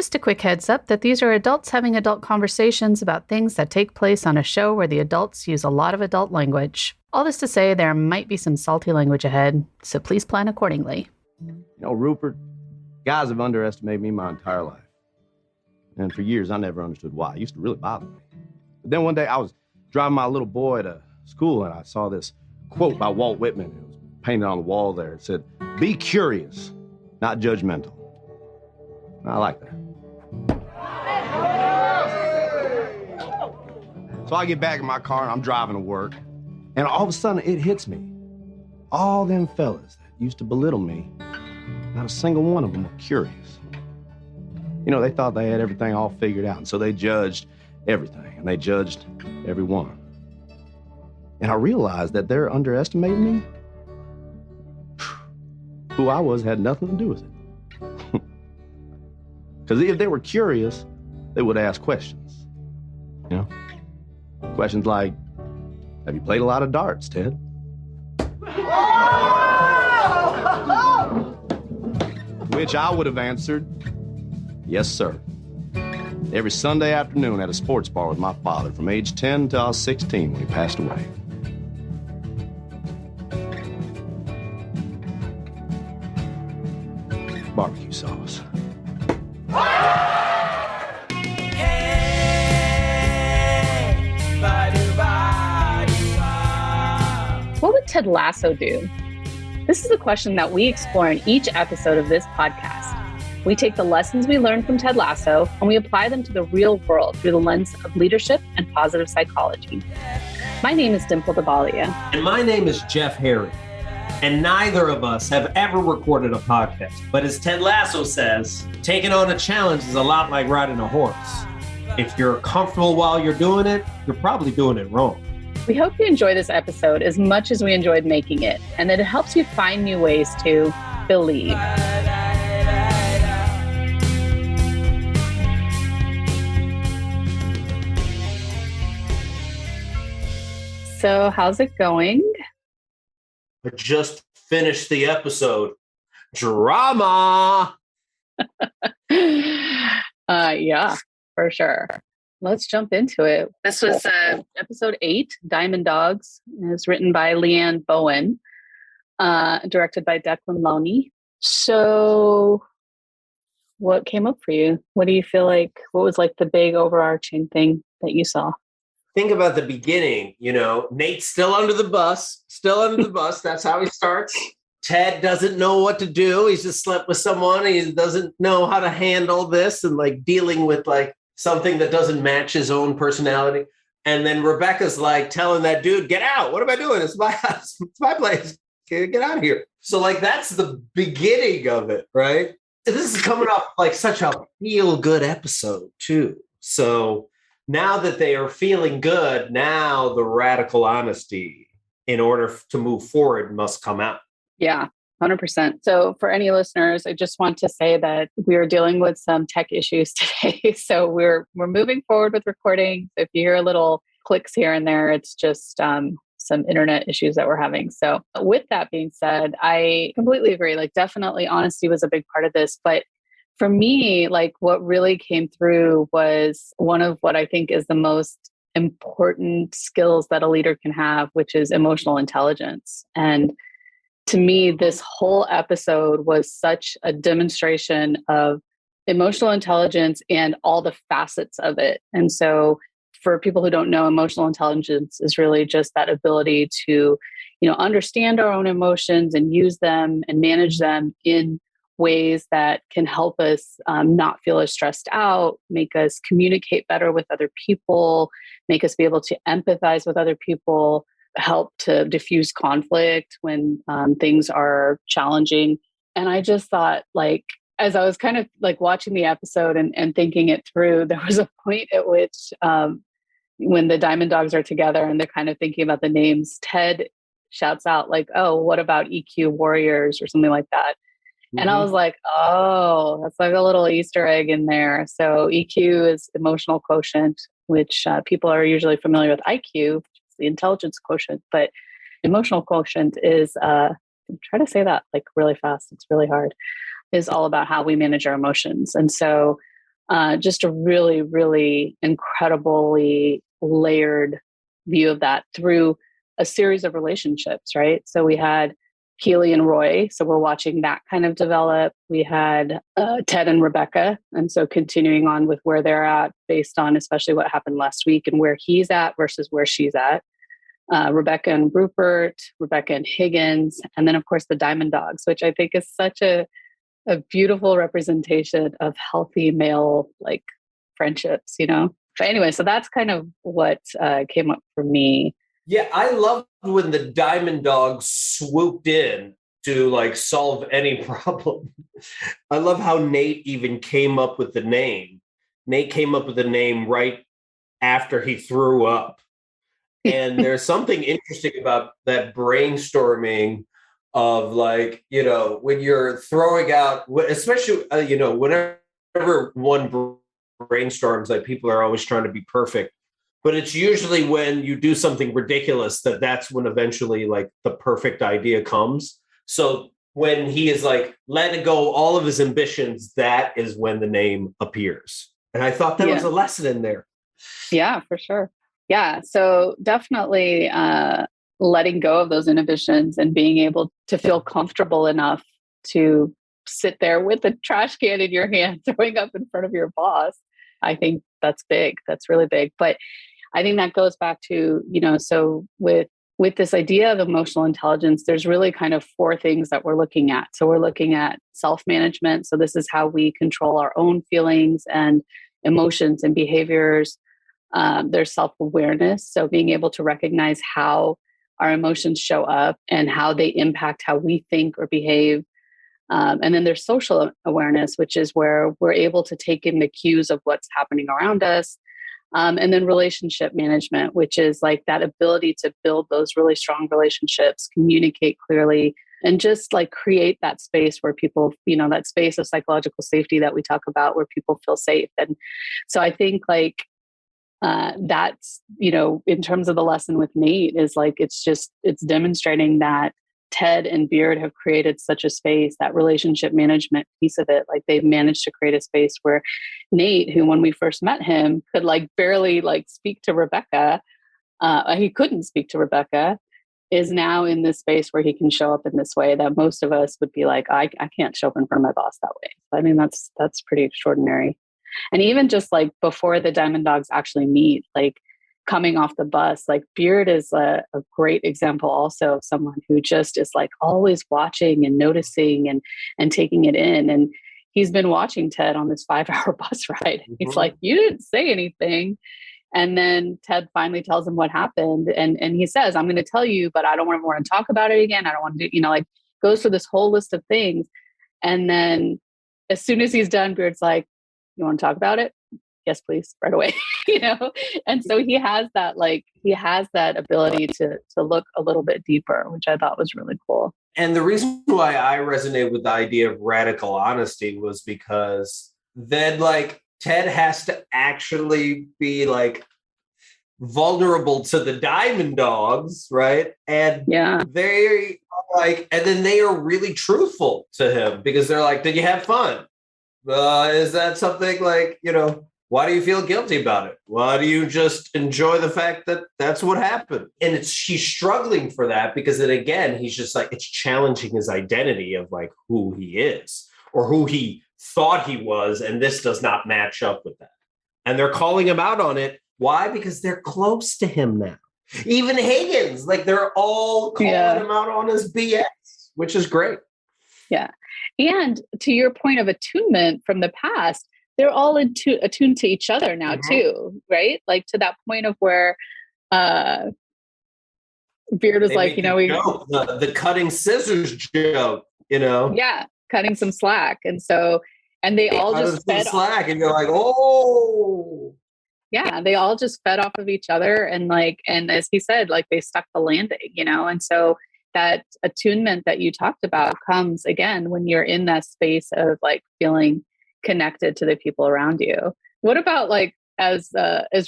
Just a quick heads up that these are adults having adult conversations about things that take place on a show where the adults use a lot of adult language. All this to say there might be some salty language ahead, so please plan accordingly. You know, Rupert, guys have underestimated me my entire life. And for years, I never understood why. It used to really bother me. But then one day, I was driving my little boy to school, and I saw this quote by Walt Whitman. It was painted on the wall there. It said, "Be curious, not judgmental." I like that. So I get back in my car, and I'm driving to work, and all of a sudden, it hits me. All them fellas that used to belittle me, not a single one of them were curious. You know, they thought they had everything all figured out, and so they judged everything, and they judged everyone. And I realized that they're underestimating me. Who I was had nothing to do with it. Because if they were curious, they would ask questions. You know? Questions like, have you played a lot of darts, Ted? Which I would have answered, yes, sir. Every Sunday afternoon at a sports bar with my father from age 10 till I was 16 when he passed away. Barbecue sauce. What would Ted Lasso do? This is a question that we explore in each episode of this podcast. We take the lessons we learned from Ted Lasso and we apply them to the real world through the lens of leadership and positive psychology. My name is Dimple Dabalia. And my name is Jeff Harry. And neither of us have ever recorded a podcast. But as Ted Lasso says, taking on a challenge is a lot like riding a horse. If you're comfortable while you're doing it, you're probably doing it wrong. We hope you enjoy this episode as much as we enjoyed making it, and that it helps you find new ways to believe. So, how's it going? I just finished the episode. Drama! Yeah, for sure. Let's jump into it. This was episode 8, Diamond Dogs. It was written by Leanne Bowen, directed by Declan Lowney. So what came up for you? What do you feel like, what was like the big overarching thing that you saw? Think about the beginning, you know, Nate's still under the bus. That's how he starts. Ted doesn't know what to do. He's just slept with someone. He doesn't know how to handle this and like dealing with like something that doesn't match his own personality. And then Rebecca's like telling that dude, get out. What am I doing? It's my house. It's my place. Get out of here. So like, that's the beginning of it, right? And this is coming off like such a feel-good episode too. So now that they are feeling good, now the radical honesty in order to move forward must come out. Yeah, 100%. So for any listeners, I just want to say that we are dealing with some tech issues today. So we're moving forward with recording. So if you hear a little clicks here and there, it's just some internet issues that we're having. So with that being said, I completely agree. Like definitely honesty was a big part of this. But for me, like what really came through was one of what I think is the most important skills that a leader can have, which is emotional intelligence. And to me, this whole episode was such a demonstration of emotional intelligence and all the facets of it. And so for people who don't know, emotional intelligence is really just that ability to, you know, understand our own emotions and use them and manage them in ways that can help us not feel as stressed out, make us communicate better with other people, make us be able to empathize with other people, help to diffuse conflict when things are challenging. And I just thought, like, as I was kind of like watching the episode and thinking it through, there was a point at which when the Diamond Dogs are together and they're kind of thinking about the names, Ted shouts out like, "Oh, what about EQ Warriors?" or something like that. Mm-hmm. And I was like, oh, that's like a little Easter egg in there. So EQ is emotional quotient, which people are usually familiar with IQ, which is the intelligence quotient, but emotional quotient is, try to say that like really fast. It's really hard. Is all about how we manage our emotions. And so Just a really, really incredibly layered view of that through a series of relationships, right? So we had Keely and Roy. So we're watching that kind of develop. We had Ted and Rebecca. And so continuing on with where they're at based on especially what happened last week and where he's at versus where she's at. Rebecca and Rupert, Rebecca and Higgins, and then of course the Diamond Dogs, which I think is such a beautiful representation of healthy male like friendships, you know? But anyway, so that's kind of what came up for me. Yeah, I love when the Diamond Dogs swooped in to like solve any problem. I love how Nate even came up with the name. Nate came up with the name right after he threw up. And there's something interesting about that brainstorming of like, you know, when you're throwing out, especially, you know, whenever one brainstorms, like people are always trying to be perfect. But it's usually when you do something ridiculous that's when eventually like the perfect idea comes. So when he is like letting go all of his ambitions, that is when the name appears. And I thought that was a lesson in there. Yeah, for sure. Yeah. So definitely letting go of those inhibitions and being able to feel comfortable enough to sit there with a trash can in your hand, throwing up in front of your boss. I think that's big. That's really big. But I think that goes back to, you know, so with this idea of emotional intelligence, there's really kind of 4 things that we're looking at. So we're looking at self-management. So this is how we control our own feelings and emotions and behaviors. There's self-awareness. So being able to recognize how our emotions show up and how they impact how we think or behave. And then there's social awareness, which is where we're able to take in the cues of what's happening around us. And then relationship management, which is like that ability to build those really strong relationships, communicate clearly, and just like create that space where people, you know, that space of psychological safety that we talk about where people feel safe. And so I think like that's, you know, in terms of the lesson with Nate is like, it's demonstrating that Ted and Beard have created such a space, that relationship management piece of it. Like they've managed to create a space where Nate, who when we first met him could like barely like speak to Rebecca, he couldn't speak to Rebecca, is now in this space where he can show up in this way that most of us would be like, I can't show up in front of my boss that way. I mean, that's pretty extraordinary. And even just like before the Diamond Dogs actually meet, like coming off the bus, like Beard is a great example also of someone who just is like always watching and noticing and taking it in. And he's been watching Ted on this 5-hour bus ride. Mm-hmm. He's like, you didn't say anything. And then Ted finally tells him what happened. And he says, I'm going to tell you, but I don't want to talk about it again. I don't want to do, you know, like goes through this whole list of things. And then as soon as he's done, Beard's like, you want to talk about it? Yes, please, right away. You know? And so he has that ability to look a little bit deeper, which I thought was really cool. And the reason why I resonate with the idea of radical honesty was because then like Ted has to actually be like vulnerable to the Diamond Dogs, right? And they are like, and then they are really truthful to him because they're like, did you have fun? Is that something like, you know, why do you feel guilty about it? Why do you just enjoy the fact that that's what happened? And she's struggling for that because then again, he's just like, it's challenging his identity of like who he is or who he thought he was. And this does not match up with that. And they're calling him out on it. Why? Because they're close to him now. Even Higgins, like they're all calling him out on his BS, which is great. Yeah. And to your point of attunement from the past, they're all attuned to each other now too, right? Like to that point of where Beard was they like, you know, the cutting scissors joke, you know? Yeah, cutting some slack. And so, and they all just fed slack and you're like, oh. Yeah, they all just fed off of each other and like, and as he said, like they stuck the landing, you know? And so that attunement that you talked about comes again when you're in that space of like feeling connected to the people around you. What about like as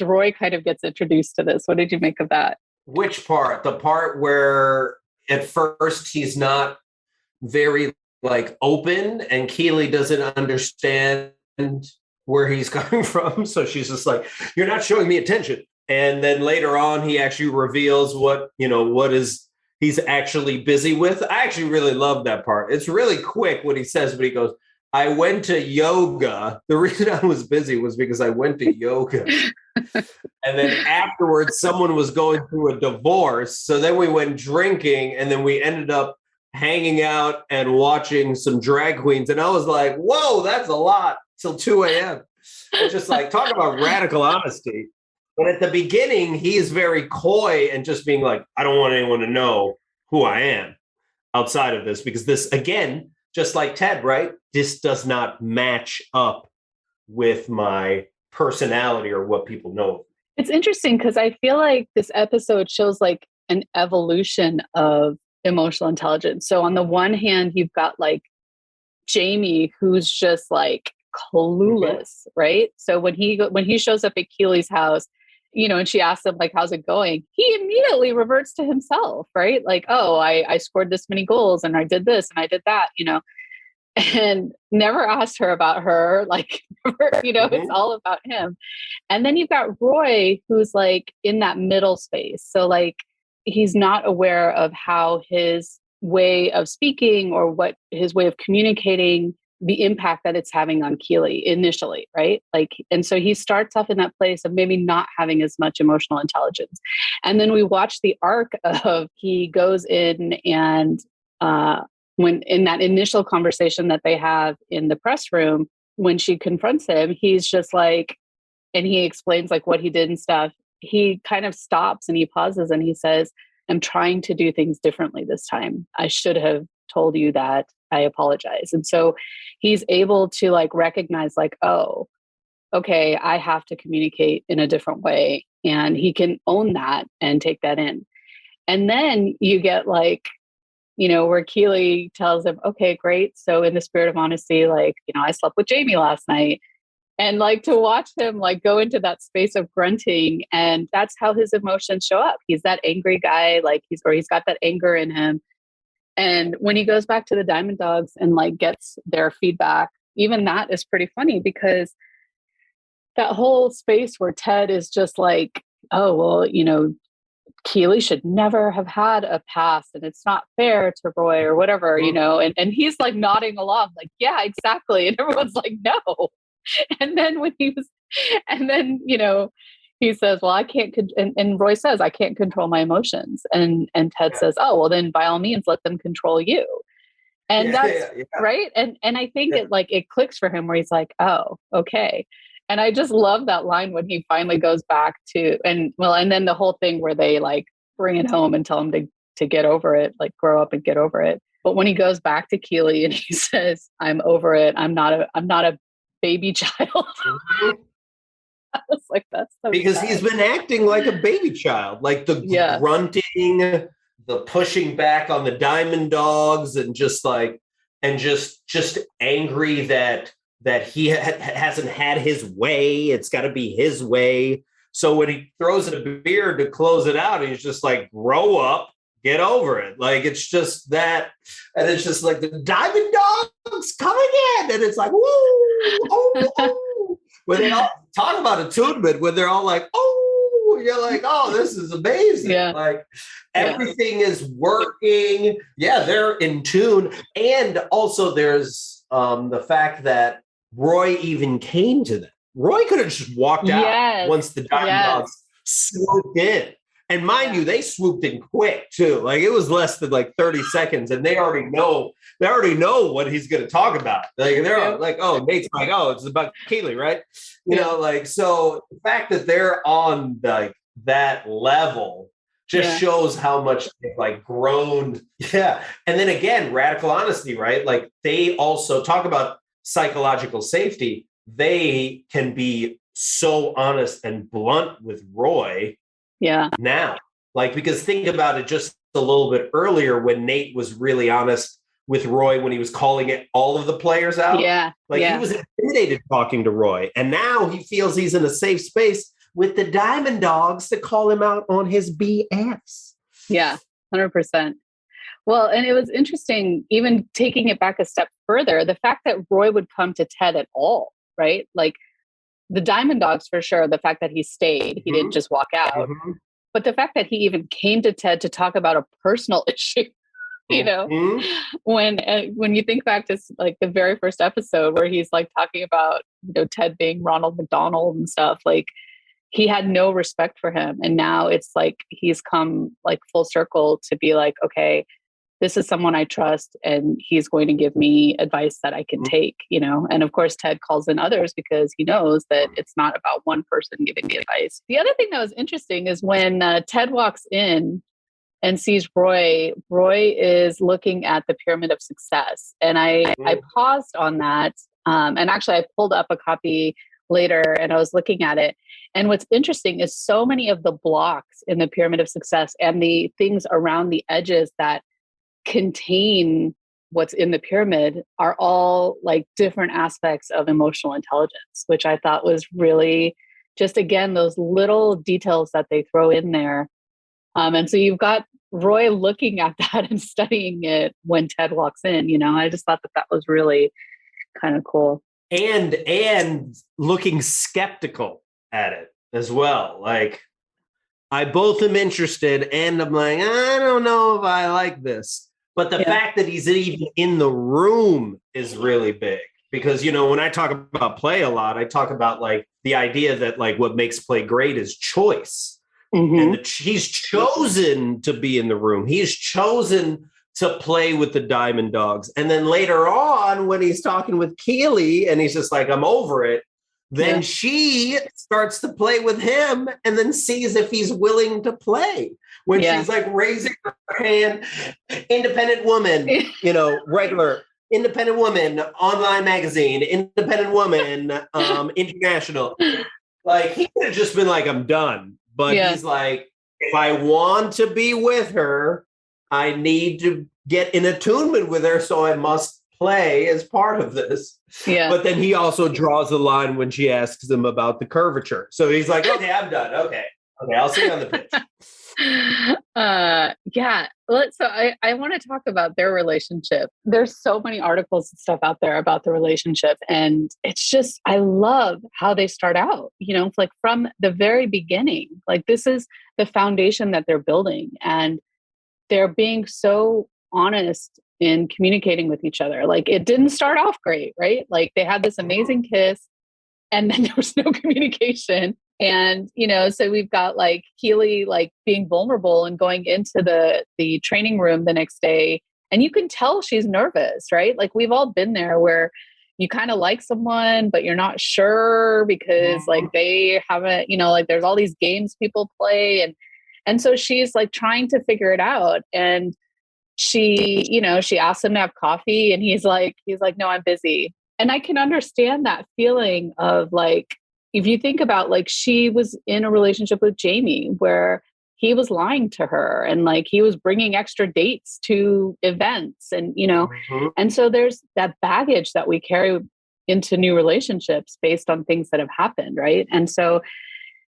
Roy kind of gets introduced to this, what did you make of that? Which part? The part where at first he's not very like open and Keely doesn't understand where he's coming from. So she's just like, you're not showing me attention. And then later on, he actually reveals what is he's actually busy with. I actually really love that part. It's really quick what he says, but he goes, I went to yoga. The reason I was busy was because I went to yoga. And then afterwards, someone was going through a divorce. So then we went drinking, and then we ended up hanging out and watching some drag queens. And I was like, whoa, that's a lot till 2 a.m. It's just like, talk about radical honesty. But at the beginning, he is very coy and just being like, I don't want anyone to know who I am outside of this, because this, again, just like Ted, right? This does not match up with my personality or what people know. It's interesting because I feel like this episode shows like an evolution of emotional intelligence. So on the one hand, you've got like Jamie, who's just like clueless, right? So when he shows up at Keeley's house, and she asks him like, how's it going? He immediately reverts to himself, right? Like, oh, I scored this many goals and I did this and I did that, and never asked her about her. Like, it's all about him. And then you've got Roy, who's like in that middle space. So like, he's not aware of how his way of speaking or what his way of communicating, the impact that it's having on Keeley initially, right? Like, and so he starts off in that place of maybe not having as much emotional intelligence. And then we watch the arc of he goes in and when in that initial conversation that they have in the press room, when she confronts him, he's just like, and he explains like what he did and stuff. He kind of stops and he pauses and he says, I'm trying to do things differently this time. I should have told you that. I apologize. And so he's able to like recognize like, oh, okay, I have to communicate in a different way. And he can own that and take that in. And then you get like, where Keeley tells him, okay, great. So in the spirit of honesty, like, I slept with Jamie last night. And like to watch him like go into that space of grunting, and that's how his emotions show up. He's that angry guy, like he's got that anger in him. And when he goes back to the Diamond Dogs and like gets their feedback, even that is pretty funny, because that whole space where Ted is just like, oh, well, Keeley should never have had a past and it's not fair to Roy or whatever, and he's like nodding along like, yeah, exactly. And everyone's like, no. And then he says, well, I can't, and Roy says, I can't control my emotions. And Ted says, oh, well then by all means, let them control you. And that's right. And I think it clicks for him where he's like, oh, okay. And I just love that line when he finally goes back to, and then the whole thing where they like bring it home and tell him to get over it, like grow up and get over it. But when he goes back to Keeley and he says, I'm over it. I'm not a baby child. I was like, that's so because sad. He's been acting like a baby child, like the grunting, the pushing back on the Diamond Dogs, and just angry that he hasn't had his way. It's got to be his way. So when he throws in a beer to close it out, he's just like, grow up, get over it. Like, it's just that. And it's just like the Diamond Dogs coming in. And it's like, woo, oh. When they all talk about attunement, when they're all like, oh, you're like, oh, this is amazing. Yeah. Like everything is working. Yeah, they're in tune. And also there's the fact that Roy even came to them. Roy could have just walked out once the Diamond Dogs swooped in. And mind you, they swooped in quick too. Like it was less than like 30 seconds, and they already know what he's going to talk about. Like they're like, oh, Nate's like, oh, it's about Keeley, right? So the fact that they're on like that level just shows how much they've like grown. Yeah. And then again, radical honesty, right? Like they also talk about psychological safety. They can be so honest and blunt with Roy. Yeah. Now, like, because think about it just a little bit earlier when Nate was really honest with Roy when he was calling it all of the players out. Yeah. Like he was intimidated talking to Roy. And now he feels he's in a safe space with the Diamond Dogs to call him out on his BS. Yeah, 100%. Well, and it was interesting, even taking it back a step further, the fact that Roy would come to Ted at all, right? Like the Diamond Dogs for sure. The fact that he stayed, he didn't just walk out, Mhm. but the fact that he even came to Ted to talk about a personal issue, you know, Mhm. when you think back to like the very first episode where he's like talking about, you know, Ted being Ronald McDonald and stuff, like he had no respect for him. And now it's like he's come like full circle to be like, okay, this is someone I trust and he's going to give me advice that I can take, you know? And of course, Ted calls in others because he knows that it's not about one person giving the advice. The other thing that was interesting is when Ted walks in and sees Roy, Roy is looking at the Pyramid of Success. And I paused on that. And actually, I pulled up a copy later and I was looking at it. And what's interesting is so many of the blocks in the Pyramid of Success and the things around the edges that contain what's in the pyramid are all like different aspects of emotional intelligence, which I thought was really just, again, those little details that they throw in there. And so you've got Roy looking at that and studying it when Ted walks in, you know, I just thought that that was really kind of cool. And looking skeptical at it as well. Like, I both am interested and I'm like, I don't know if I like this. But the fact that he's even in the room is really big because, you know, when I talk about play a lot, I talk about like the idea that like what makes play great is choice. And he's chosen to be in the room. He's chosen to play with the Diamond Dogs. And then later on, when he's talking with Keeley and he's just like, I'm over it. Then she starts to play with him and then sees if he's willing to play. When she's like raising her hand, independent woman, you know, regular independent woman, online magazine, independent woman, international. Like he could have just been like, I'm done. But he's like, if I want to be with her, I need to get in attunement with her. So I must play as part of this. But then he also draws the line when she asks him about the curvature. So he's like, okay, I'm done. Okay, I'll see you on the pitch. So I want to talk about their relationship. There's so many articles and stuff out there about the relationship. And it's just, I love how they start out, you know, like from the very beginning, like this is the foundation that they're building and they're being so honest in communicating with each other. Like it didn't start off great, right? Like they had this amazing kiss and then there was no communication. And, you know, so we've got like Keeley, like being vulnerable and going into the training room the next day. And you can tell she's nervous, right? Like we've all been there where you kind of like someone, but you're not sure because like they haven't, you know, like there's all these games people play. And so she's like trying to figure it out. And she, you know, she asks him to have coffee and he's like, no, I'm busy. And I can understand that feeling of like, if you think about like she was in a relationship with Jamie where he was lying to her and like he was bringing extra dates to events and, you know, and so there's that baggage that we carry into new relationships based on things that have happened. Right. And so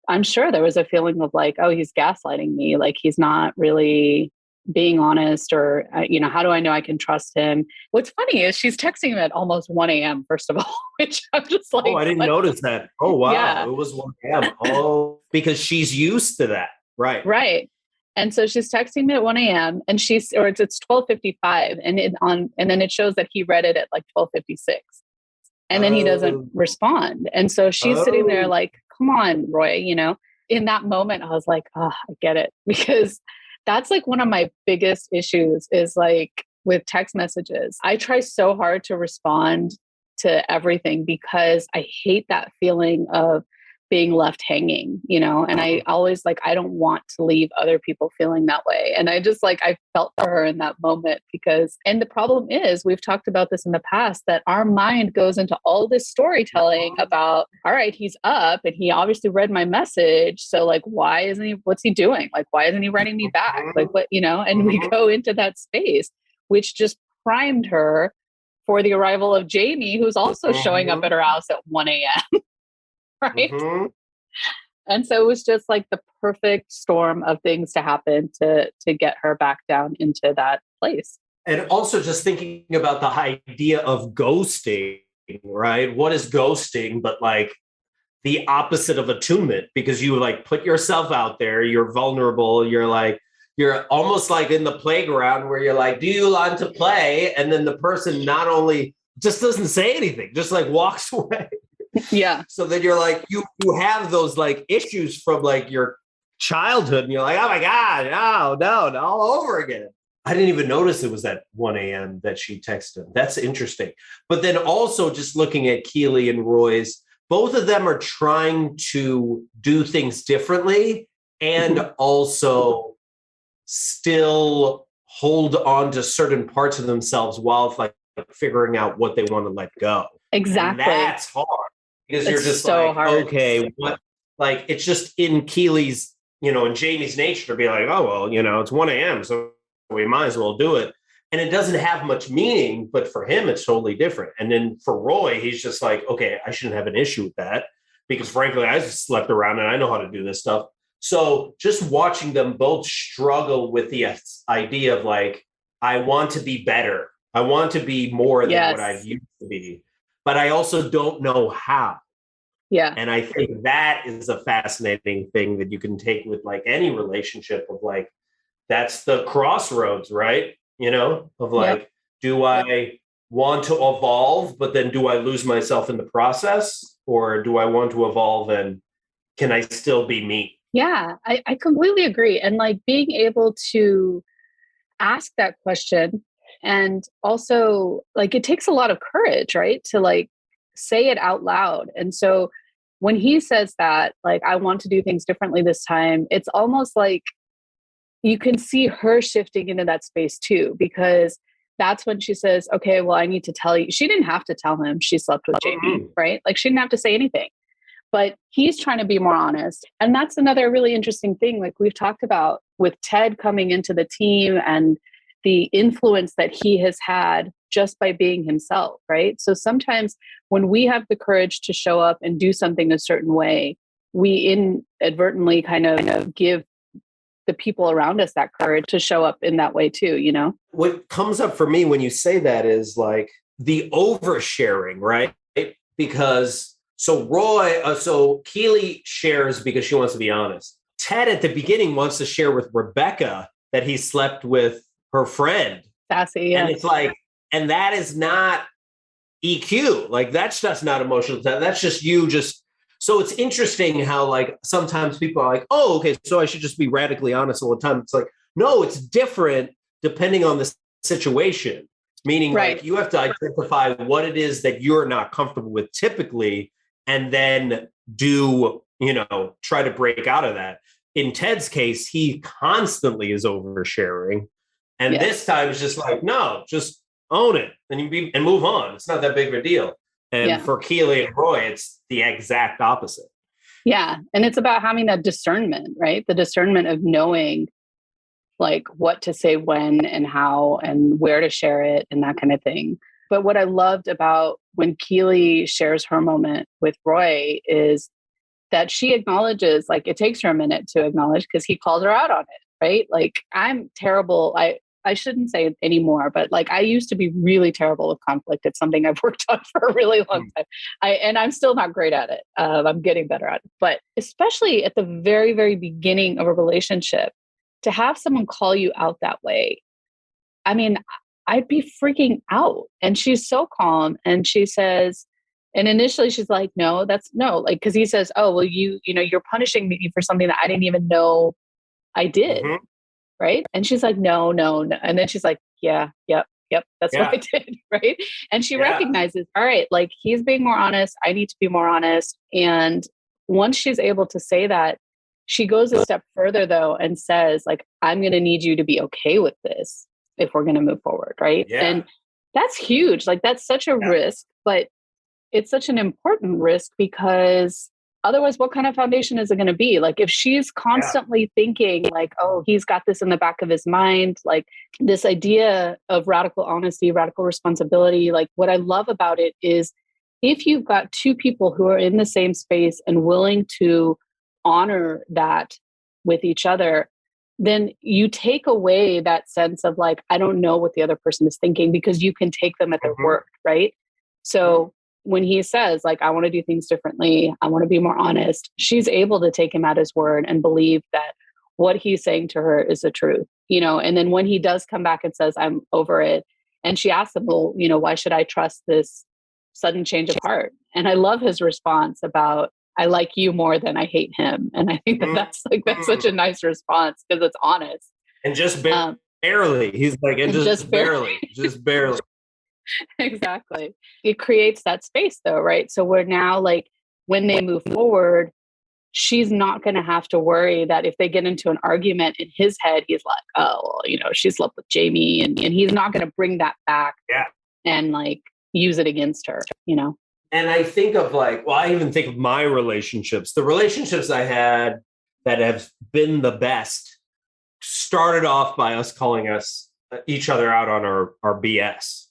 I'm sure there was a feeling of like, oh, he's gaslighting me. Like he's not really being honest or, you know, how do I know I can trust him? What's funny is she's texting him at almost 1 a.m. first of all, which I'm just like, oh, I didn't notice that. Oh, wow. Yeah. It was 1 a.m. Oh, because she's used to that. Right. Right. And so she's texting me at 1 a.m. and it's 12:55 and then it shows that he read it at like 12:56 and then he doesn't respond. And so she's sitting there like, come on, Roy, you know, in that moment, I was like, oh, I get it. Because that's like one of my biggest issues is like with text messages. I try so hard to respond to everything because I hate that feeling of being left hanging, you know, and I always like, I don't want to leave other people feeling that way. And I just like, I felt for her in that moment because, and the problem is we've talked about this in the past, that our mind goes into all this storytelling about, all right, he's up and he obviously read my message. So like, what's he doing? Like, why isn't he writing me back? Like what, you know, and we go into that space, which just primed her for the arrival of Jamie, who's also showing up at her house at 1 a.m. Right. And so it was just like the perfect storm of things to happen to get her back down into that place. And also just thinking about the idea of ghosting, right? What is ghosting? But like the opposite of attunement, because you like put yourself out there, you're vulnerable, you're almost like in the playground where you're like, do you want to play? And then the person not only just doesn't say anything, just like walks away. Yeah. So then you're like, you have those like issues from like your childhood, and you're like, oh my God, no, all over again. I didn't even notice it was at 1 a.m. that she texted him. That's interesting. But then also just looking at Keely and Roy's, both of them are trying to do things differently and also still hold on to certain parts of themselves while like figuring out what they want to let go. Exactly. And that's hard because It's you're just so like, hard. okay, what? Like it's just in Keely's, and Jamie's nature to be like, oh, well, it's 1 a.m. So we might as well do it. And it doesn't have much meaning, but for him, it's totally different. And then for Roy, he's just like, okay, I shouldn't have an issue with that because frankly, I just slept around and I know how to do this stuff. So just watching them both struggle with the idea of like, I want to be better. I want to be more than what I've used to be, but I also don't know how. Yeah. And I think that is a fascinating thing that you can take with like any relationship of like, that's the crossroads, right? Of like, do I want to evolve, but then do I lose myself in the process? Or do I want to evolve and can I still be me? Yeah, I completely agree. And like being able to ask that question, and also like it takes a lot of courage, right? To like say it out loud. And so when he says that, like, I want to do things differently this time, it's almost like you can see her shifting into that space too, because that's when she says, okay, well, I need to tell you. She didn't have to tell him she slept with Jamie, right? Like she didn't have to say anything, but he's trying to be more honest. And that's another really interesting thing. Like we've talked about with Ted coming into the team and the influence that he has had just by being himself, right? So sometimes when we have the courage to show up and do something a certain way, we inadvertently kind of give the people around us that courage to show up in that way too, What comes up for me when you say that is like the oversharing, right? Because so Keely shares because she wants to be honest. Ted at the beginning wants to share with Rebecca that he slept with her friend. Sassy, yeah. And it's like, and that is not EQ. Like that's just not emotional. That's just you just. So it's interesting how like sometimes people are like, oh, okay, so I should just be radically honest all the time. It's like, no, it's different depending on the situation. Meaning like you have to identify what it is that you're not comfortable with typically, and then try to break out of that. In Ted's case, he constantly is oversharing. And this time it's just like, no, just own it and move on. It's not that big of a deal. And for Keely and Roy, it's the exact opposite. Yeah. And it's about having that discernment, right? The discernment of knowing like what to say when and how and where to share it and that kind of thing. But what I loved about when Keely shares her moment with Roy is that she acknowledges, like it takes her a minute to acknowledge because he called her out on it, right? Like I'm terrible. I shouldn't say it anymore, but like I used to be really terrible with conflict. It's something I've worked on for a really long time. And I'm still not great at it. I'm getting better at it. But especially at the very, very beginning of a relationship, to have someone call you out that way, I mean, I'd be freaking out. And she's so calm. And she says, and initially she's like, no, like, cause he says, oh, well, you're punishing me for something that I didn't even know I did. Mm-hmm. Right. And she's like, no. And then she's like, yep. That's what I did. Right. And she recognizes, all right, like he's being more honest. I need to be more honest. And once she's able to say that, she goes a step further though, and says like, I'm going to need you to be okay with this if we're going to move forward. Right. Yeah. And that's huge. Like that's such a risk, but it's such an important risk because otherwise, what kind of foundation is it going to be? Like if she's constantly thinking like, oh, he's got this in the back of his mind, like this idea of radical honesty, radical responsibility, like what I love about it is if you've got two people who are in the same space and willing to honor that with each other, then you take away that sense of like, I don't know what the other person is thinking because you can take them at their word, right? So when he says, like, I want to do things differently, I want to be more honest, she's able to take him at his word and believe that what he's saying to her is the truth, and then when he does come back and says, I'm over it, and she asks him, well, why should I trust this sudden change of heart? And I love his response about, I like you more than I hate him. And I think that's such a nice response because it's honest. And just barely. He's like, and just barely. Just barely. Exactly. It creates that space though, right? So we're now like, when they move forward, she's not going to have to worry that if they get into an argument in his head, he's like, oh, well, she slept with Jamie. And he's not going to bring that back and like use it against her, And I think of I even think of my relationships. The relationships I had that have been the best started off by us calling each other out on our BS.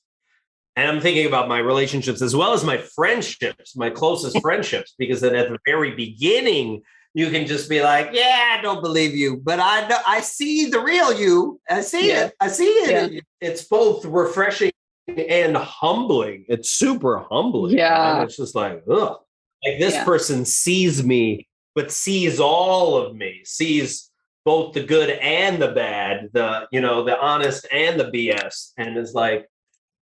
And I'm thinking about my relationships as well as my friendships, my closest friendships, because then at the very beginning, you can just be like, yeah, I don't believe you, but I see the real you. I see it. I see it. Yeah. It's both refreshing and humbling. It's super humbling. Yeah. Man. It's just like, ugh. Like this person sees me, but sees all of me, sees both the good and the bad, the honest and the BS. And it's like,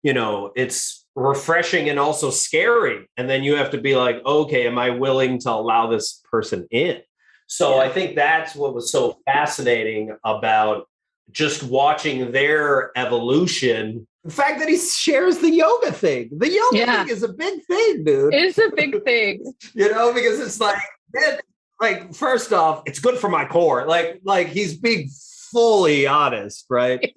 it's refreshing and also scary. And then you have to be like, okay, am I willing to allow this person in? So I think that's what was so fascinating about just watching their evolution. The fact that he shares the yoga thing. The yoga thing is a big thing, dude. It's a big thing. Because it's like, man, first off, it's good for my core. Like he's being fully honest, right?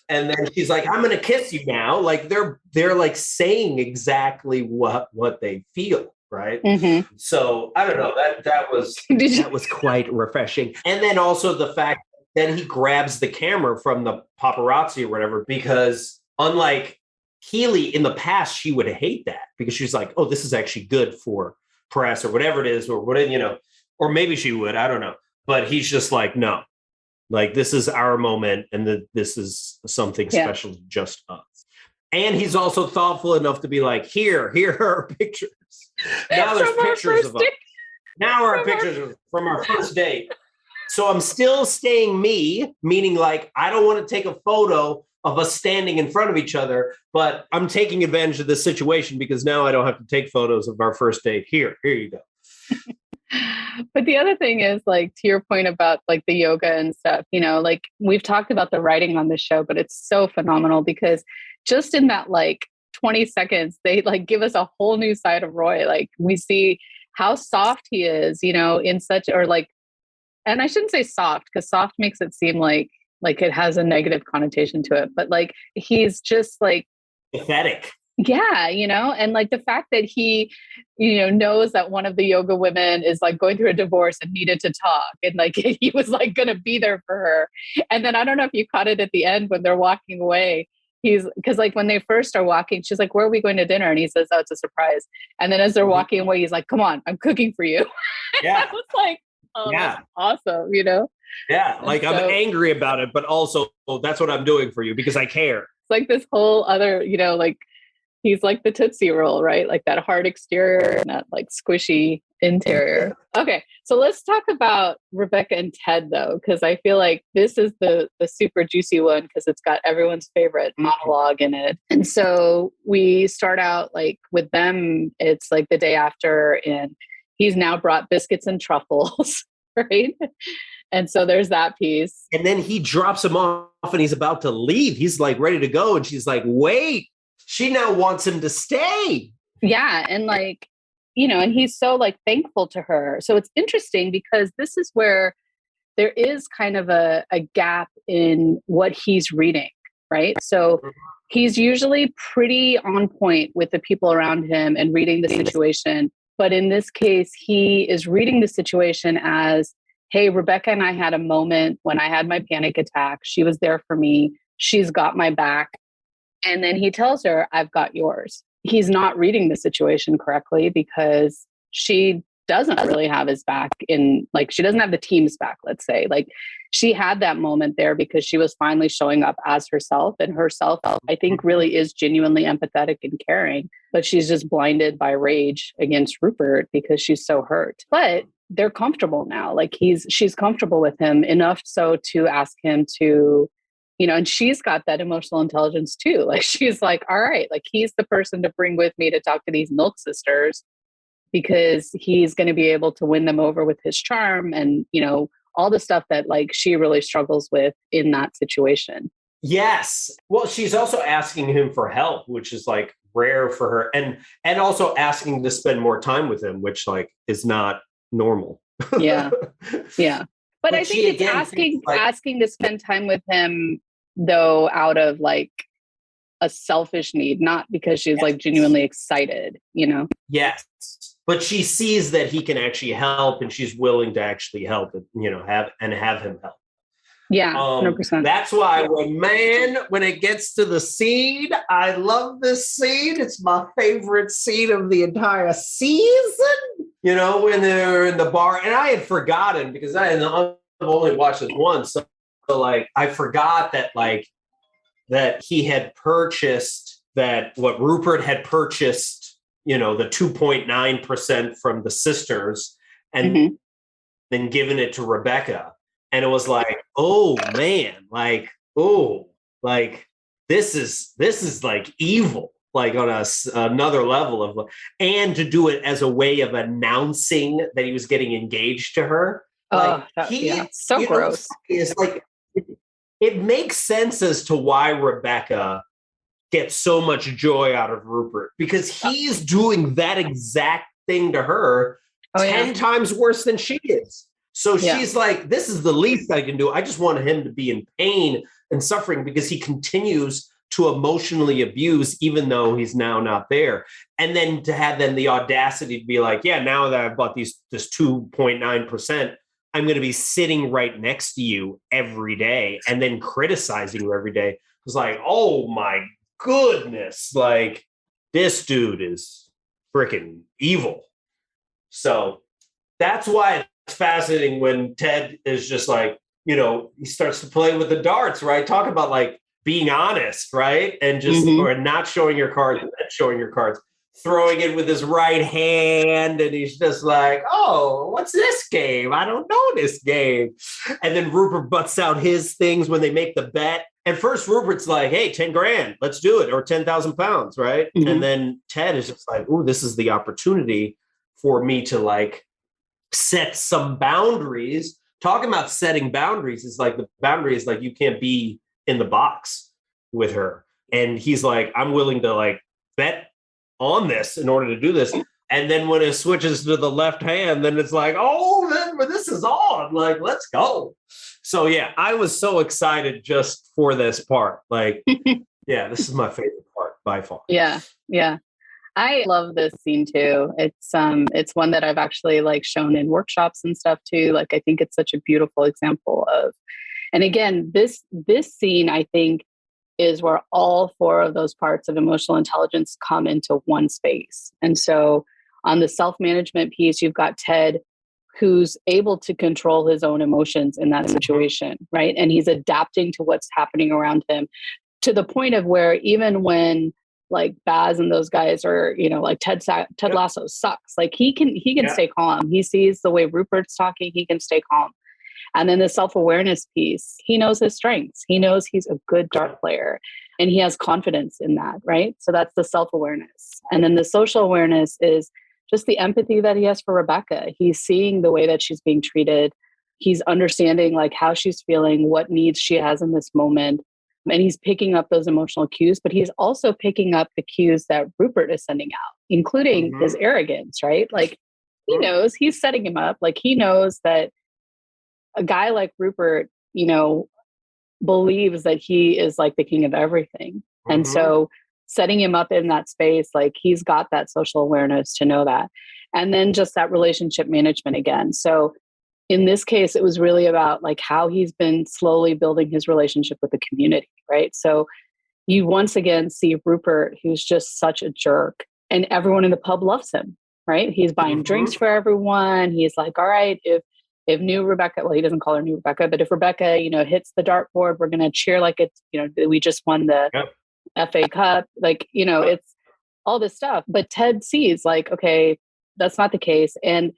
And then she's like, I'm gonna kiss you now. Like they're like saying exactly what they feel, right? Mm-hmm. So I don't know. That was quite refreshing. And then also the fact that he grabs the camera from the paparazzi or whatever, because unlike Keely in the past, she would hate that because she's like, oh, this is actually good for press or whatever it is, or whatever, or maybe she would, I don't know. But he's just like, no. Like, this is our moment, and this is something special to just us. And he's also thoughtful enough to be like, here are pictures. Now there's pictures of us. Now our pictures from our first date. So I'm still staying me, meaning like, I don't want to take a photo of us standing in front of each other, but I'm taking advantage of this situation because now I don't have to take photos of our first date. Here you go. But the other thing is, like, to your point about like the yoga and stuff, like we've talked about the writing on the show, but it's so phenomenal because just in that like 20 seconds, they like give us a whole new side of Roy. Like we see how soft he is, in such, or like, and I shouldn't say soft because soft makes it seem like it has a negative connotation to it, but like, he's just like pathetic. Yeah, and like the fact that he, knows that one of the yoga women is like going through a divorce and needed to talk. And like, he was like going to be there for her. And then I don't know if you caught it at the end when they're walking away. Because like when they first are walking, she's like, where are we going to dinner? And he says, oh, it's a surprise. And then as they're walking away, he's like, come on, I'm cooking for you. Yeah. I was like, oh, that's awesome, Yeah, like so, I'm angry about it, but also that's what I'm doing for you because I care. It's like this whole other, like, he's like the Tootsie Roll, right? Like that hard exterior and that like squishy interior. Okay, so let's talk about Rebecca and Ted though, because I feel like this is the super juicy one because it's got everyone's favorite monologue in it. And so we start out like with them, it's like the day after and he's now brought biscuits and truffles, right? And so there's that piece. And then he drops him off and he's about to leave. He's like ready to go. And she's like, wait. She now wants him to stay. Yeah. And like, and he's so like thankful to her. So it's interesting because this is where there is kind of a gap in what he's reading, right? So he's usually pretty on point with the people around him and reading the situation. But in this case, he is reading the situation as, hey, Rebecca and I had a moment when I had my panic attack. She was there for me. She's got my back. And then he tells her, I've got yours. He's not reading the situation correctly because she doesn't really have his back in, like, she doesn't have the team's back, let's say. Like, she had that moment there because she was finally showing up as herself, and herself, I think, really is genuinely empathetic and caring, but she's just blinded by rage against Rupert because she's so hurt. But they're comfortable now. Like, she's comfortable with him enough so to ask him to, and she's got that emotional intelligence too. Like, she's like, all right, like, he's the person to bring with me to talk to these milk sisters, because he's going to be able to win them over with his charm and, all the stuff that, like, she really struggles with in that situation. Yes. Well, she's also asking him for help, which is like rare for her. And also asking to spend more time with him, which, like, is not normal. Yeah. Yeah. But I think it's asking to spend time with him, though, out of, like, a selfish need, not because she's like genuinely excited, Yes. But she sees that he can actually help, and she's willing to actually help and have him help. Yeah, 100%. That's why when it gets to the scene, I love this scene. It's my favorite scene of the entire season. When they're in the bar, and I had forgotten because I've only watched it once. So like, I forgot that he had purchased what Rupert had purchased, the 2.9% from the sisters, and then given it to Rebecca. And it was like, oh man, like, oh, like, this is like evil, like on another level of, and to do it as a way of announcing that he was getting engaged to her. So gross. It's like, it makes sense as to why Rebecca gets so much joy out of Rupert, because he's doing that exact thing to her 10 times worse than she is. So she's like, this is the least I can do. I just want him to be in pain and suffering because he continues to emotionally abuse, even though he's now not there. And then to have the audacity to be like, yeah, now that I've bought this 2.9%, I'm going to be sitting right next to you every day and then criticizing you every day. It was like, oh my goodness, like, this dude is freaking evil. So that's why it's fascinating when Ted is just like, he starts to play with the darts, right? Talk about, like, being honest, right? And just, or not showing your cards, and showing your cards, throwing it with his right hand. And he's just like, oh, what's this game? I don't know this game. And then Rupert butts out his things when they make the bet. And first Rupert's like, hey, 10 grand, let's do it. Or 10,000 pounds. Right. And then Ted is just like, oh, this is the opportunity for me to, like, set some boundaries. Talking about setting boundaries is like, the boundary is like, you can't be in the box with her. And he's like, I'm willing to, like, bet on this in order to do this. And then when it switches to the left hand, then it's like, oh, then this is on, like, let's go. So yeah, I was so excited just for this part. Like, yeah, this is my favorite part by far. Yeah. I love this scene too. It's one that I've actually, like, shown in workshops and stuff too. Like, I think it's such a beautiful example of, and again, this scene, I think, is where all four of those parts of emotional intelligence come into one space. And so on the self-management piece, you've got Ted, who's able to control his own emotions in that situation, right? And he's adapting to what's happening around him, to the point of where even when, like, Baz and those guys are, like, Ted Lasso sucks, like, he can stay calm. He sees the way Rupert's talking, he can stay calm. And then the self-awareness piece, he knows his strengths. He knows he's a good dart player, and he has confidence in that, right? So that's the self-awareness. And then the social awareness is just the empathy that he has for Rebecca. He's seeing the way that she's being treated. He's understanding, like, how she's feeling, what needs she has in this moment. And he's picking up those emotional cues, but he's also picking up the cues that Rupert is sending out, including his arrogance, right? Like, he knows he's setting him up. Like, he knows that a guy like Rupert, believes that he is, like, the king of everything. And so setting him up in that space, like, he's got that social awareness to know that. And then just that relationship management again. So in this case, it was really about, like, how he's been slowly building his relationship with the community, right? So you once again see Rupert, who's just such a jerk, and everyone in the pub loves him. right? He's buying drinks for everyone. He's like, all right, if new Rebecca, well, he doesn't call her new Rebecca, but if Rebecca, hits the dartboard, we're going to cheer like it's, we just won the FA Cup. Like, it's all this stuff. But Ted sees like, okay, that's not the case. And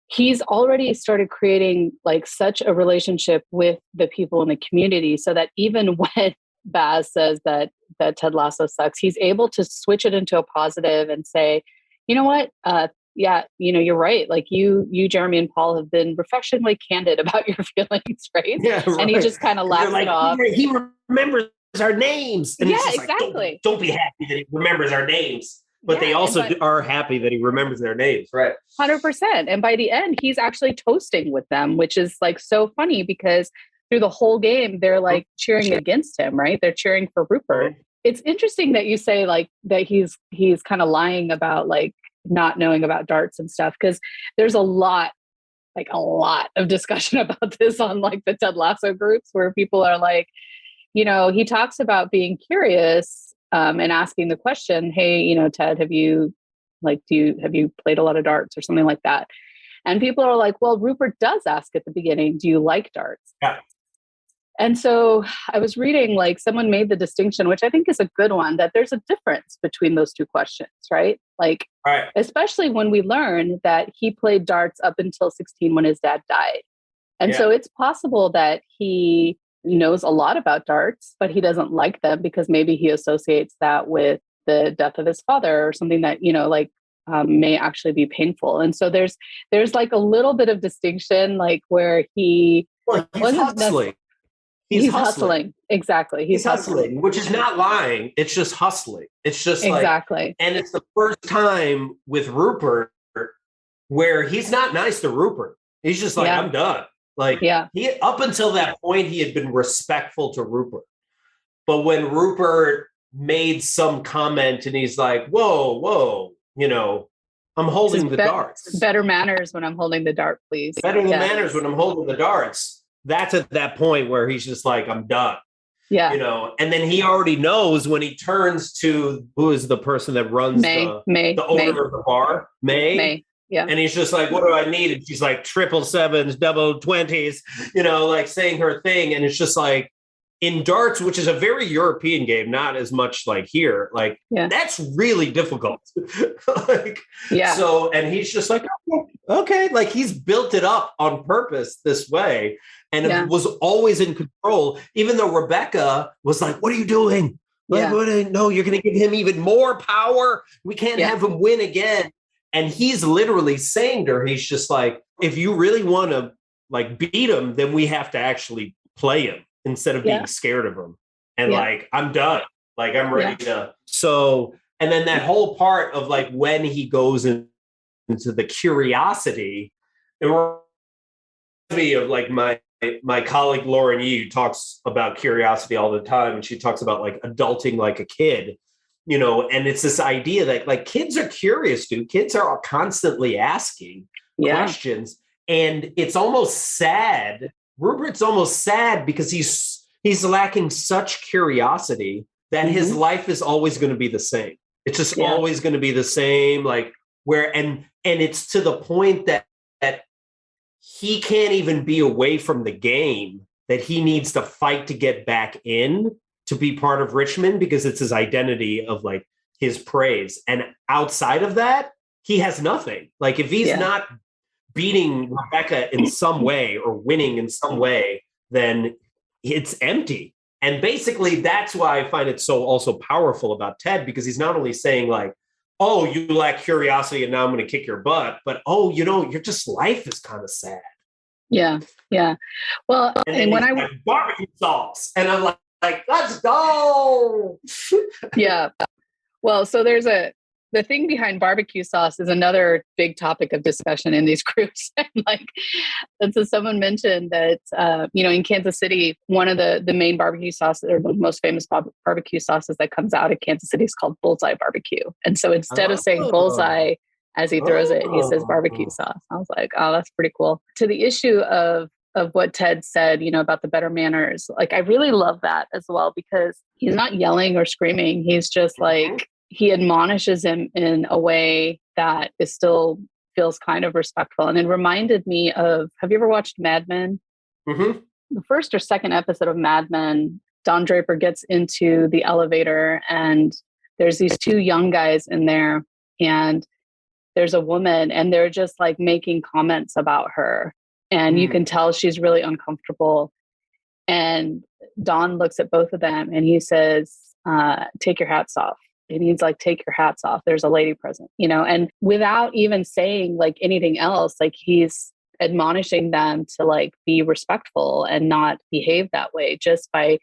he's already started creating like such a relationship with the people in the community so that even when Baz says that Ted Lasso sucks, he's able to switch it into a positive and say, you know what? Yeah, you're right. Like you, Jeremy and Paul have been refreshingly candid about your feelings, right? Yeah, right. And he just kind of laughs it off. He remembers our names. And yeah, it's just exactly. Like, don't be happy that he remembers our names. But they also are happy that he remembers their names, right? 100%. And by the end, he's actually toasting with them, which is like so funny because through the whole game, they're like cheering against him, right? They're cheering for Rupert. It's interesting that you say like that he's kind of lying about like not knowing about darts and stuff, because there's a lot of discussion about this on like the Ted Lasso groups where people are like, he talks about being curious and asking the question, hey, Ted, have you played a lot of darts or something like that? And people are like, well, Rupert does ask at the beginning, do you like darts? Yeah. And so I was reading, like someone made the distinction, which I think is a good one, that there's a difference between those two questions, right? Like, especially when we learn that he played darts up until 16 when his dad died. And so it's possible that he knows a lot about darts, but he doesn't like them because maybe he associates that with the death of his father or something that, may actually be painful. And so there's like a little bit of distinction, like where he's hustling. He's hustling. Exactly. He's hustling, which is not lying. It's just hustling. It's just exactly. And it's the first time with Rupert where he's not nice to Rupert. He's just like, I'm done. Like he, up until that point, he had been respectful to Rupert. But when Rupert made some comment and he's like, whoa, I'm holding the darts. Better manners when I'm holding the dart, please. Better manners when I'm holding the darts. That's at that point where he's just like, I'm done. Yeah. And then he already knows when he turns to who is the person that runs the owner of the bar, May. Yeah. And he's just like, what do I need? And she's like 777s, double 20s, like saying her thing. And it's just like in darts, which is a very European game, not as much like here, like that's really difficult. So, and he's just like, okay, like he's built it up on purpose this way. And it was always in control, even though Rebecca was like, what are you doing? Like, no, you're going to give him even more power. We can't have him win again. And he's literally saying to her, he's just like, if you really want to like beat him, then we have to actually play him instead of being scared of him. And like, I'm done. Like, I'm ready to. So, and then that whole part of like when he goes into the curiosity, it reminds me of like my colleague Lauren Yee, who talks about curiosity all the time. And she talks about like adulting like a kid. And it's this idea that like kids are curious, dude. Kids are constantly asking questions. And it's almost sad. Rupert's almost sad because he's lacking such curiosity that his life is always going to be the same. It's just always going to be the same. Like and it's to the point that he can't even be away from the game, that he needs to fight to get back in to be part of Richmond because it's his identity of like his praise. And outside of that, he has nothing. Like if he's not beating Rebecca in some way or winning in some way, then it's empty. And basically that's why I find it so also powerful about Ted, because he's not only saying like, oh, you lack curiosity and now I'm going to kick your butt, but your just life is kind of sad. Yeah. Yeah. Well, and when like barbecue sauce and I'm like, let's go. Yeah. Well, so the thing behind barbecue sauce is another big topic of discussion in these groups. And so someone mentioned that, in Kansas City, one of the main barbecue sauces or the most famous barbecue sauces that comes out of Kansas City is called Bullseye Barbecue. And so instead of saying bullseye as he throws it, he says barbecue sauce. I was like, oh, that's pretty cool. To the issue of what Ted said, about the better manners. Like, I really love that as well, because he's not yelling or screaming. He's just like, he admonishes him in a way that is still feels kind of respectful. And it reminded me of, have you ever watched Mad Men? Mm-hmm. The first or second episode of Mad Men, Don Draper gets into the elevator and there's these two young guys in there and there's a woman and they're just like making comments about her. And you can tell she's really uncomfortable. And Don looks at both of them and he says, take your hats off. And he's like, take your hats off. There's a lady present, you know, and without even saying like anything else, like he's admonishing them to like be respectful and not behave that way just by,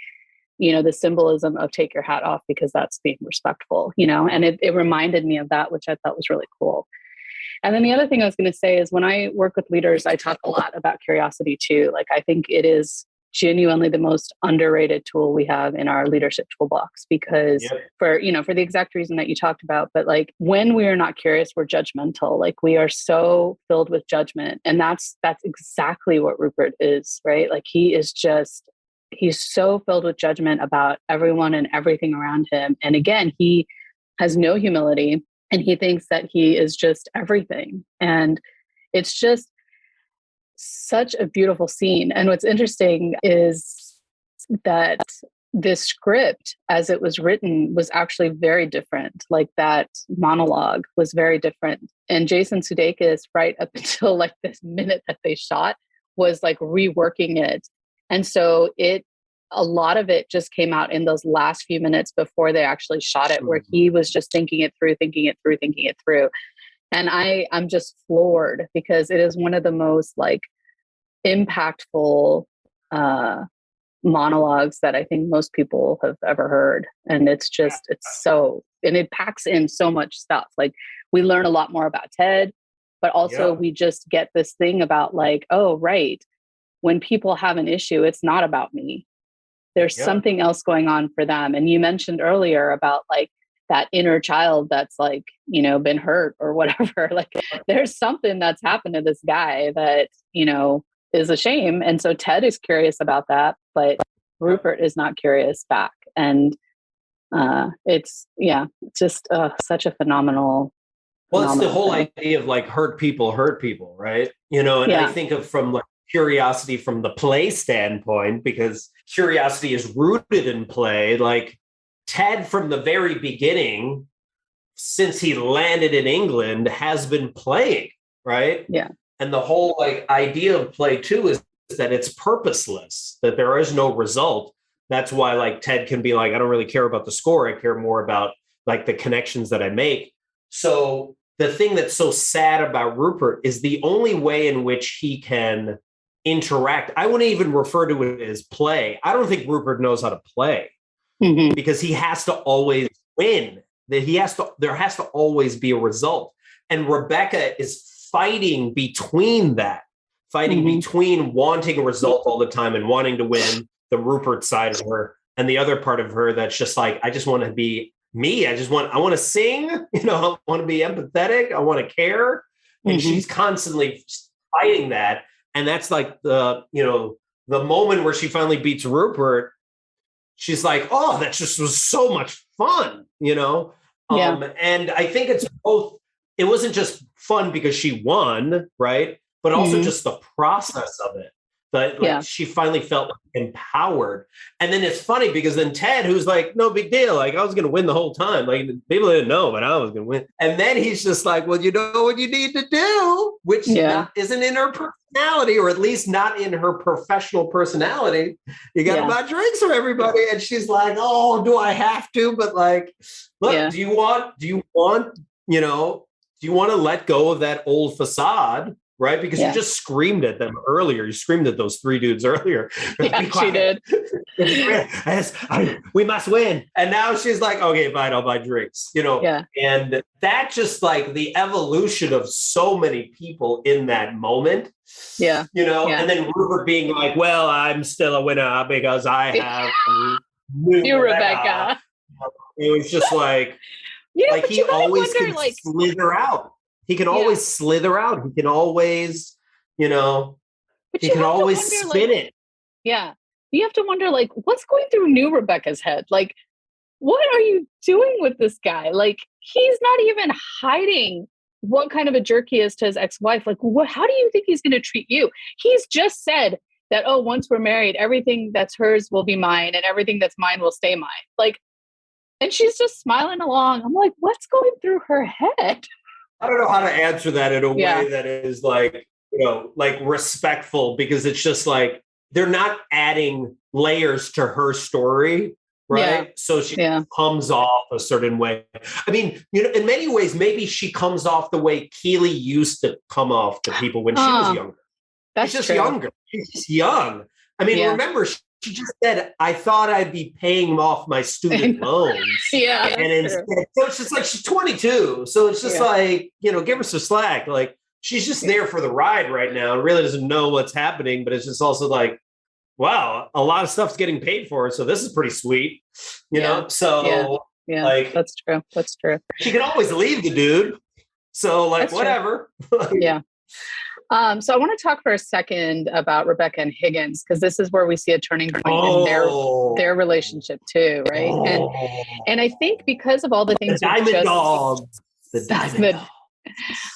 you know, the symbolism of take your hat off, because that's being respectful, you know, and it reminded me of that, which I thought was really cool. And then the other thing I was going to say is when I work with leaders, I talk a lot about curiosity too. Like, I think it is genuinely the most underrated tool we have in our leadership toolbox, because for the exact reason that you talked about, but like when we are not curious, we're judgmental. Like we are so filled with judgment. And that's exactly what Rupert is, right? Like he's so filled with judgment about everyone and everything around him. And again, he has no humility and he thinks that he is just everything. And it's just such a beautiful scene. And what's interesting is that this script, as it was written, was actually very different. Like that monologue was very different. And Jason Sudeikis, right up until like this minute that they shot, was like reworking it. And so a lot of it just came out in those last few minutes before they actually shot it, where he was just thinking it through. And I'm just floored, because it is one of the most like impactful monologues that I think most people have ever heard. And it packs in so much stuff. Like we learn a lot more about Ted, but also we just get this thing about like, oh, right. When people have an issue, it's not about me. There's something else going on for them. And you mentioned earlier about like that inner child that's like, you know, been hurt or whatever. Like there's something that's happened to this guy that, you know, is a shame. And so Ted is curious about that, but Rupert is not curious back. And it's just such a phenomenal. Well, it's the whole thing. idea of like hurt people, right? You know, and I think of from like curiosity from the play standpoint, because curiosity is rooted in play. Like Ted from the very beginning, since he landed in England, has been playing, right? Yeah. And the whole like idea of play too is that it's purposeless, that there is no result. That's why like Ted can be like, I don't really care about the score. I care more about like the connections that I make. So the thing that's so sad about Rupert is the only way in which he can interact. I wouldn't even refer to it as play. I don't think Rupert knows how to play because he has to always win. There has to always be a result. And Rebecca is fighting between between wanting a result all the time and wanting to win, the Rupert side of her, and the other part of her that's just like, I just want to be me. I want to sing, you know, I want to be empathetic. I want to care. And she's constantly fighting that. And that's like the moment where she finally beats Rupert. She's like, oh, that just was so much fun, you know? And I think it's both. It wasn't just fun because she won, right? But also just the process of it. But she finally felt empowered. And then it's funny because then Ted, who's like, no big deal. Like I was going to win the whole time. Like people didn't know, but I was going to win. And then he's just like, well, you know what you need to do, which isn't in her personality, or at least not in her professional personality. You got to buy drinks for everybody. And she's like, oh, do I have to? But like, look, do you want, do you want to let go of that old facade? Right? Because you just screamed at them earlier. You screamed at those three dudes earlier. Yeah, she did. We must win. And now she's like, okay, fine, I'll buy drinks. You know, and that just like the evolution of so many people in that moment. Yeah. You know, and then Rupert being like, well, I'm still a winner because I have new Rebecca. It was just like, he always can slither out. He can always slither out. He can always, he can always spin it. Yeah. You have to wonder, like, what's going through new Rebecca's head? Like, what are you doing with this guy? Like, he's not even hiding what kind of a jerk he is to his ex-wife. Like, how do you think he's going to treat you? He's just said that, oh, once we're married, everything that's hers will be mine and everything that's mine will stay mine. Like, and she's just smiling along. I'm like, what's going through her head? I don't know how to answer that in a Yeah. way that is like, like respectful, because it's just like, they're not adding layers to her story. Right. Yeah. So she comes off a certain way. I mean, in many ways, maybe she comes off the way Keely used to come off to people when she was younger. That's She's just true. younger. She's just young. I mean, remember, she just said, I thought I'd be paying off my student loans. Yeah. And instead, so it's just like, she's 22. So it's just like, give her some slack. Like, she's just there for the ride right now and really doesn't know what's happening. But it's just also like, wow, a lot of stuff's getting paid for. So this is pretty sweet, you know? So like, that's true. That's true. She can always leave the dude. So like, that's whatever. Yeah. So I want to talk for a second about Rebecca and Higgins, because this is where we see a turning point in their relationship too, right? And I think because of all the things the Diamond Dogs.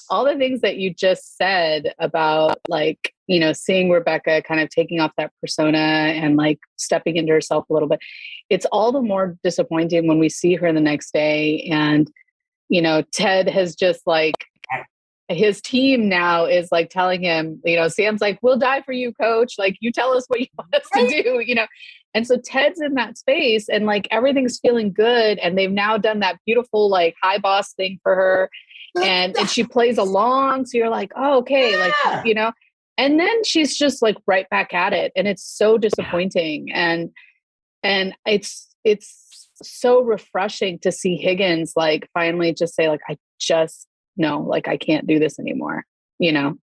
All the things that you just said about, like, seeing Rebecca kind of taking off that persona and like stepping into herself a little bit, it's all the more disappointing when we see her the next day. And, Ted has just like, his team now is like telling him, Sam's like, we'll die for you, coach. Like, you tell us what you want us to do, And so Ted's in that space and like everything's feeling good. And they've now done that beautiful, like, high boss thing for her. And she plays along. So you're like, oh, okay. Like, and then she's just like right back at it. And it's so disappointing. And it's so refreshing to see Higgins like finally just say, like, I just know, like, I can't do this anymore, And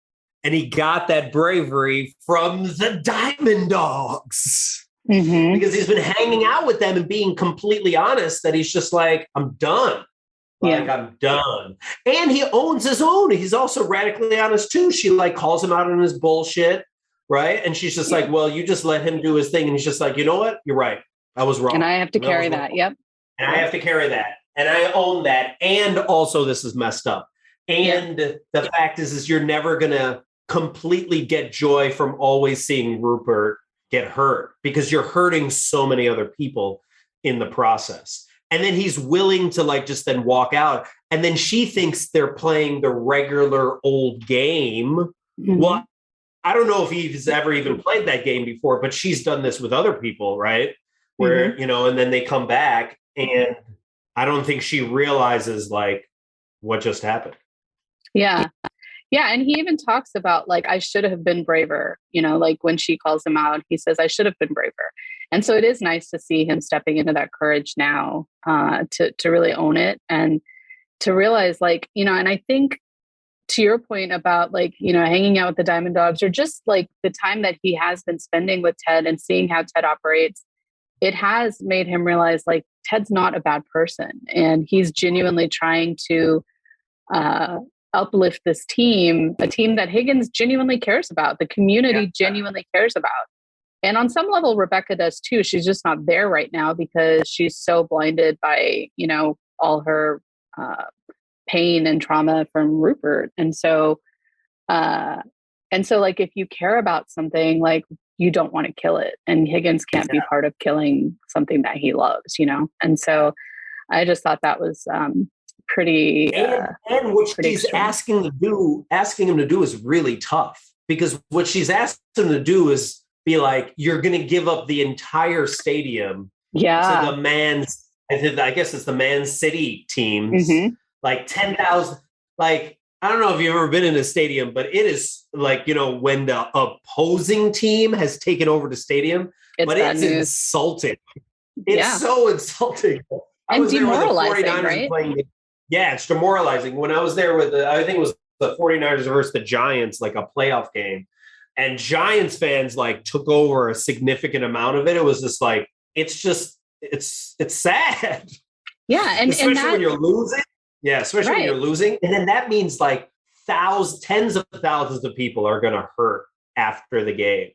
he got that bravery from the Diamond Dogs. Mm-hmm. Because he's been hanging out with them and being completely honest that he's just like, I'm done. Like, I'm done. And he owns his own. He's also radically honest too. She like calls him out on his bullshit. Right. And she's just like, well, you just let him do his thing. And he's just like, you know what? You're right. I was wrong. And I have to carry that. Yep. And I have to carry that. And I own that. And also this is messed up. And the fact is you're never going to completely get joy from always seeing Rupert get hurt, because you're hurting so many other people in the process. And then he's willing to like just then walk out. And then she thinks they're playing the regular old game. Mm-hmm. Well, I don't know if he's ever even played that game before, but she's done this with other people, right? Where, and then they come back and I don't think she realizes like what just happened. Yeah. Yeah. And he even talks about like, I should have been braver, like when she calls him out, he says, I should have been braver. And so it is nice to see him stepping into that courage now, to really own it and to realize like, and I think to your point about like, hanging out with the Diamond Dogs or just like the time that he has been spending with Ted and seeing how Ted operates, it has made him realize like Ted's not a bad person. And he's genuinely trying to, uplift this team, a team that Higgins genuinely cares about, the community genuinely cares about. And on some level, Rebecca does too. She's just not there right now because she's so blinded by, all her pain and trauma from Rupert. And so like, if you care about something, like you don't want to kill it. And Higgins can't be part of killing something that he loves, And so I just thought that was, pretty and what she's extreme. asking him to do is really tough, because what she's asked him to do is be like, you're going to give up the entire stadium to the man's, I guess it's the Man City teams, like 10,000, like, I don't know if you've ever been in a stadium, but it is like, when the opposing team has taken over the stadium, it's insulting. It's so insulting. And demoralizing, right? It's demoralizing. When I was there with I think it was the 49ers versus the Giants, like a playoff game, and Giants fans like took over a significant amount of it. It was just like, it's sad. Yeah. And especially when you're losing. Yeah. Especially when you're losing. And then that means like tens of thousands of people are going to hurt after the game.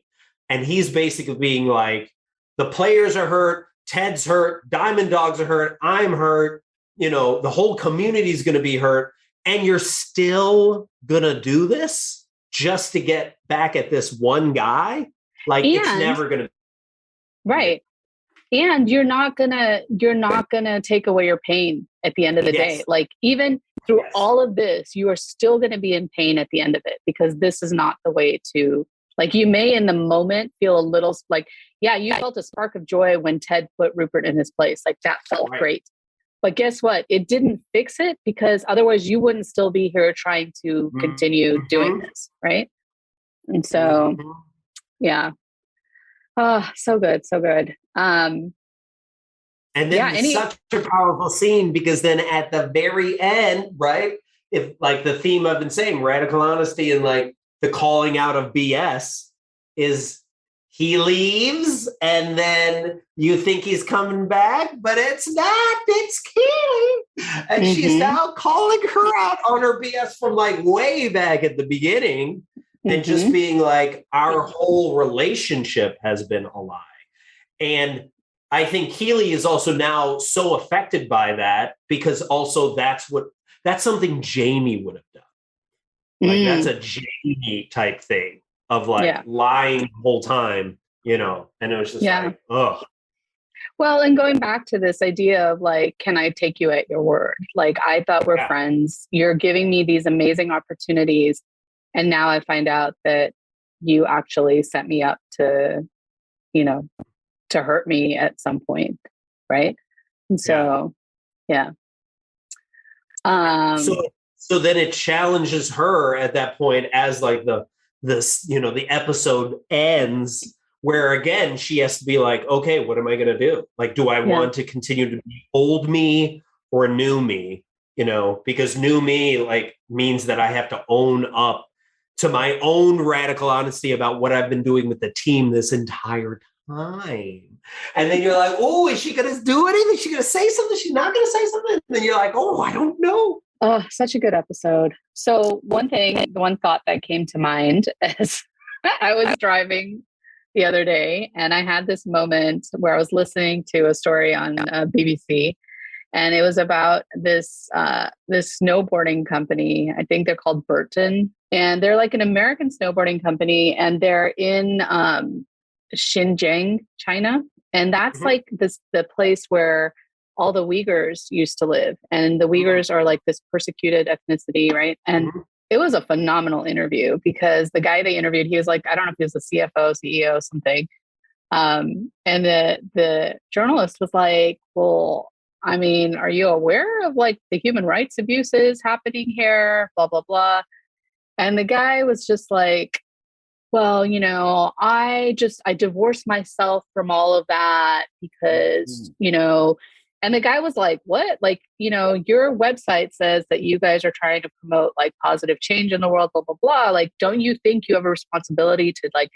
And he's basically being like, the players are hurt. Ted's hurt, Diamond Dogs are hurt, I'm hurt, the whole community is going to be hurt, and you're still going to do this just to get back at this one guy? Like, it's never going to. Right. And you're not gonna take away your pain at the end of the day. Like, even through all of this, you are still going to be in pain at the end of it, because this is not the way to, like, you may in the moment feel a little like, you felt a spark of joy when Ted put Rupert in his place. Like, that felt great. But guess what? It didn't fix it, because otherwise you wouldn't still be here trying to continue doing this. Right. And so, Oh, so good. So good. And then it's such a powerful scene, because then at the very end, right, if like the theme I've been saying, radical honesty and like the calling out of BS, is he leaves and then you think he's coming back, but it's not, it's Keely. And she's now calling her out on her BS from like way back at the beginning. And just being like, our whole relationship has been a lie. And I think Keely is also now so affected by that, because also that's something Jamie would have done. Like, that's a Jamie type thing of like lying the whole time, and it was just like, ugh. Well, and going back to this idea of like, can I take you at your word? Like, I thought we're friends. You're giving me these amazing opportunities. And now I find out that you actually set me up to, to hurt me at some point. Right. And so, So then it challenges her at that point, as like the episode ends, where again, she has to be like, okay, what am I going to do? Like, do I want to continue to be old me or new me? Because new me like means that I have to own up to my own radical honesty about what I've been doing with the team this entire time. And then you're like, oh, is she going to do anything? Is she going to say something? She's not going to say something. And then you're like, oh, I don't know. Oh, such a good episode. So one thought that came to mind as I was driving the other day, and I had this moment where I was listening to a story on BBC, and it was about this snowboarding company. I think they're called Burton, and they're like an American snowboarding company, and they're in Xinjiang, China, and that's like the place where all the Uyghurs used to live, and the Uyghurs are like this persecuted ethnicity, right? And it was a phenomenal interview, because the guy they interviewed, he was like, I don't know if he was the CFO, CEO, something, and the journalist was like, well, I mean, are you aware of like the human rights abuses happening here? Blah, blah, blah. And the guy was just like, well, I divorced myself from all of that because, and the guy was like, what? Like, your website says that you guys are trying to promote like positive change in the world, blah, blah, blah. Like, don't you think you have a responsibility to like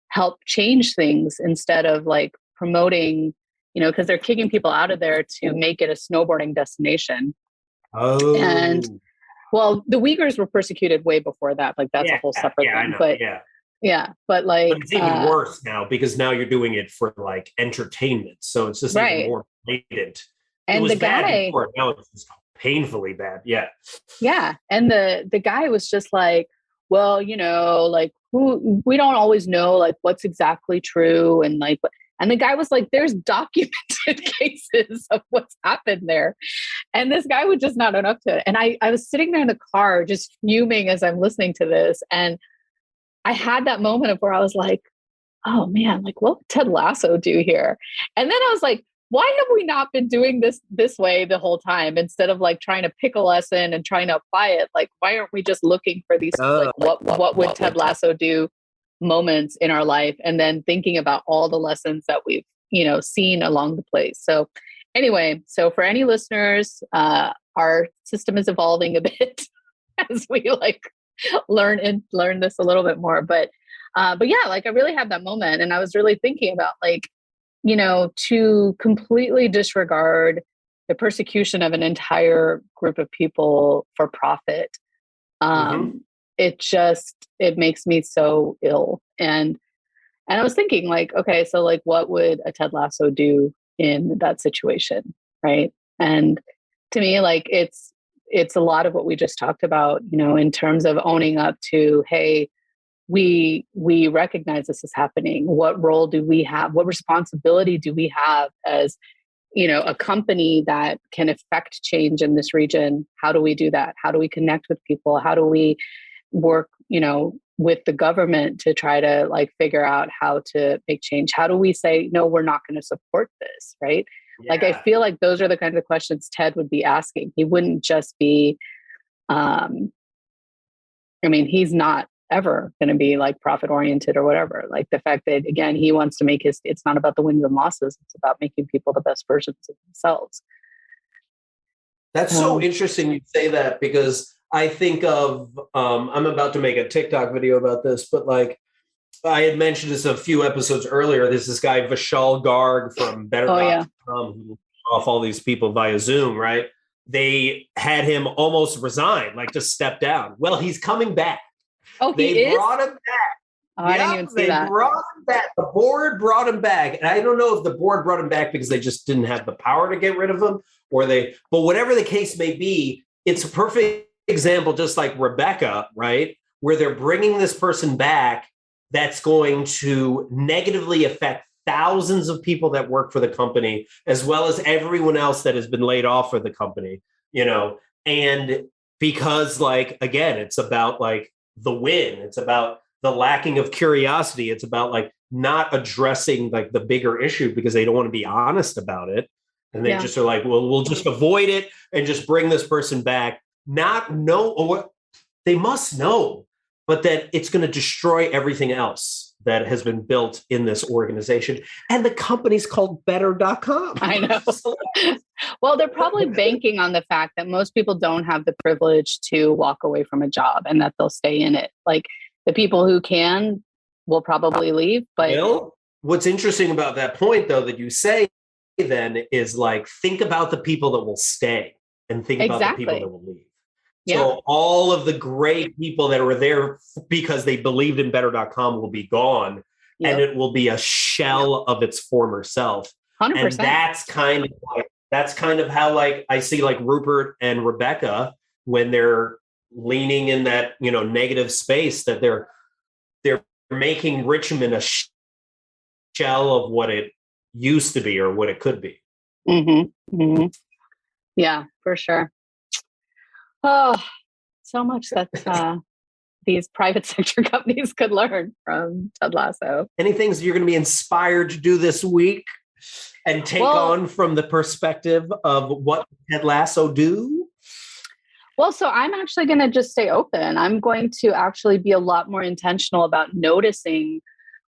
help change things instead of like promoting, because they're kicking people out of there to make it a snowboarding destination. Oh. And well, the Uyghurs were persecuted way before that. Like, that's a whole separate thing. I know, but but like, but it's even worse now, because now you're doing it for like entertainment. So it's just even more blatant. And it was the bad guy, before, now it's just painfully bad. Yeah. Yeah. And the guy was just like, well, like, we don't always know like what's exactly true. And like, and the guy was like, there's documented cases of what's happened there. And this guy would just not own up to it. And I was sitting there in the car just fuming as I'm listening to this. And I had that moment of where I was like, oh man, like, what would Ted Lasso do here? And then I was like, why have we not been doing this way the whole time, instead of like trying to pick a lesson and trying to apply it? Like, why aren't we just looking for these, like, what would Ted Lasso do moments in our life, and then thinking about all the lessons that we've, seen along the place. So anyway, so for any listeners, our system is evolving a bit as we like learn this a little bit more. But yeah, like, I really had that moment, and I was really thinking about like, to completely disregard the persecution of an entire group of people for profit. It makes me so ill. And I was thinking like, okay, so like, what would a Ted Lasso do, in that situation, right? And to me, like it's a lot of what we just talked about, in terms of owning up to, hey, we recognize this is happening. What role do we have? What responsibility do we have as, a company that can affect change in this region? How do we do that? How do we connect with people? How do we work, with the government to try to like figure out how to make change? How do we say, no, we're not going to support this, right? Yeah. Like, I feel like those are the kinds of questions Ted would be asking. He wouldn't just be, he's not ever going to be like profit oriented or whatever. Like the fact that, again, he wants to make it's not about the wins and losses. It's about making people the best versions of themselves. That's so interesting you say that, because I think of, I'm about to make a TikTok video about this, but like I had mentioned this a few episodes earlier. There's this guy, Vishal Garg from Better.com, who off all these people via Zoom, right? They had him almost resign, like just step down. Well, he's coming back. Oh, they brought him back. Oh, I didn't even see that. They brought him back. The board brought him back. And I don't know if the board brought him back because they just didn't have the power to get rid of him, but whatever the case may be, it's a perfect example, just like Rebecca, right? Where they're bringing this person back that's going to negatively affect thousands of people that work for the company, as well as everyone else that has been laid off for the company, and because like, again, it's about like the win. It's about the lacking of curiosity. It's about like not addressing like the bigger issue because they don't want to be honest about it. And they just are like, well, we'll just avoid it and just bring this person back. Not know, or they must know, but that it's going to destroy everything else that has been built in this organization. And the company's called Better.com. I know. Well, they're probably banking on the fact that most people don't have the privilege to walk away from a job and that they'll stay in it. Like the people who can will probably leave. But what's interesting about that point, though, that you say then is like, think about the people that will stay and think about the people that will leave. Yeah. So all of the great people that were there because they believed in Better.com will be gone, and it will be a shell of its former self. 100%. And that's kind of how like I see like Rupert and Rebecca when they're leaning in that negative space, that they're making Richmond a shell of what it used to be or what it could be. Mm-hmm. Mm-hmm. Yeah, for sure. Oh, so much that these private sector companies could learn from Ted Lasso. Any things you're going to be inspired to do this week and take on from the perspective of what Ted Lasso do? Well, so I'm actually going to just stay open. I'm going to actually be a lot more intentional about noticing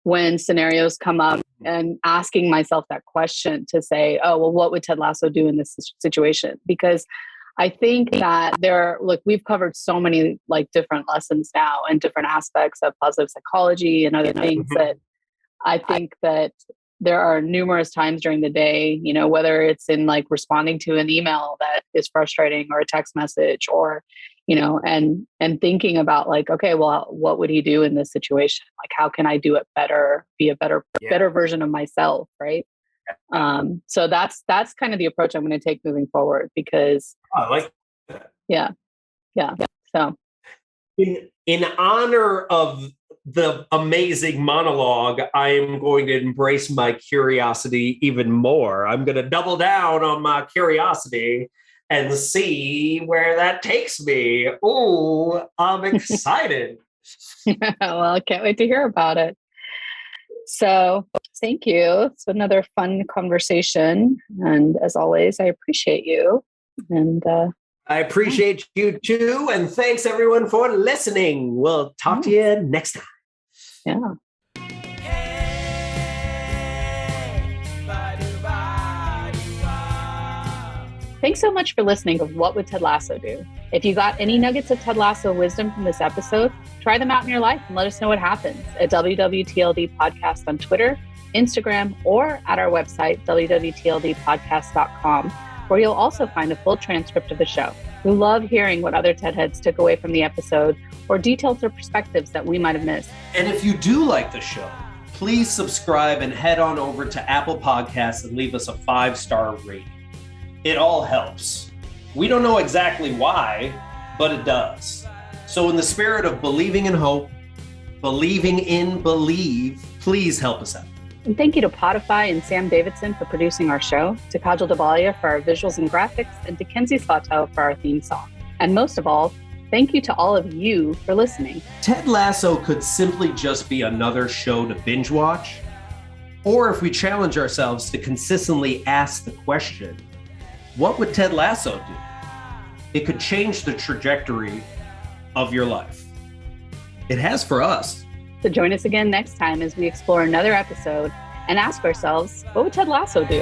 when scenarios come up and asking myself that question to say, oh, well, what would Ted Lasso do in this situation? Because I think that we've covered so many like different lessons now and different aspects of positive psychology and other things that I think that there are numerous times during the day, whether it's in like responding to an email that is frustrating or a text message or, and thinking about like, okay, well, what would he do in this situation? Like, how can I do it better, be a better version of myself. Right. So that's kind of the approach I'm going to take moving forward because I like that. Yeah. So in honor of the amazing monologue, I am going to embrace my curiosity even more. I'm going to double down on my curiosity and see where that takes me. Oh, I'm excited. Well, I can't wait to hear about it. So thank you. It's another fun conversation. And as always, I appreciate you. And I appreciate you too. And thanks everyone for listening. We'll talk to you next time. Yeah. Thanks so much for listening to What Would Ted Lasso Do? If you got any nuggets of Ted Lasso wisdom from this episode, try them out in your life and let us know what happens at WWTLD Podcast on Twitter, Instagram, or at our website, www.tldpodcast.com, where you'll also find a full transcript of the show. We love hearing what other TED Heads took away from the episode or details or perspectives that we might have missed. And if you do like the show, please subscribe and head on over to Apple Podcasts and leave us a 5-star rating. It all helps. We don't know exactly why, but it does. So in the spirit of believing in hope, believing in believe, please help us out. And thank you to Podify and Sam Davidson for producing our show, to Kajal Dabalia for our visuals and graphics, and to Kenzie Slatow for our theme song. And most of all, thank you to all of you for listening. Ted Lasso could simply just be another show to binge watch, or if we challenge ourselves to consistently ask the question, what would Ted Lasso do? It could change the trajectory of your life. It has for us. So join us again next time as we explore another episode and ask ourselves, what would Ted Lasso do?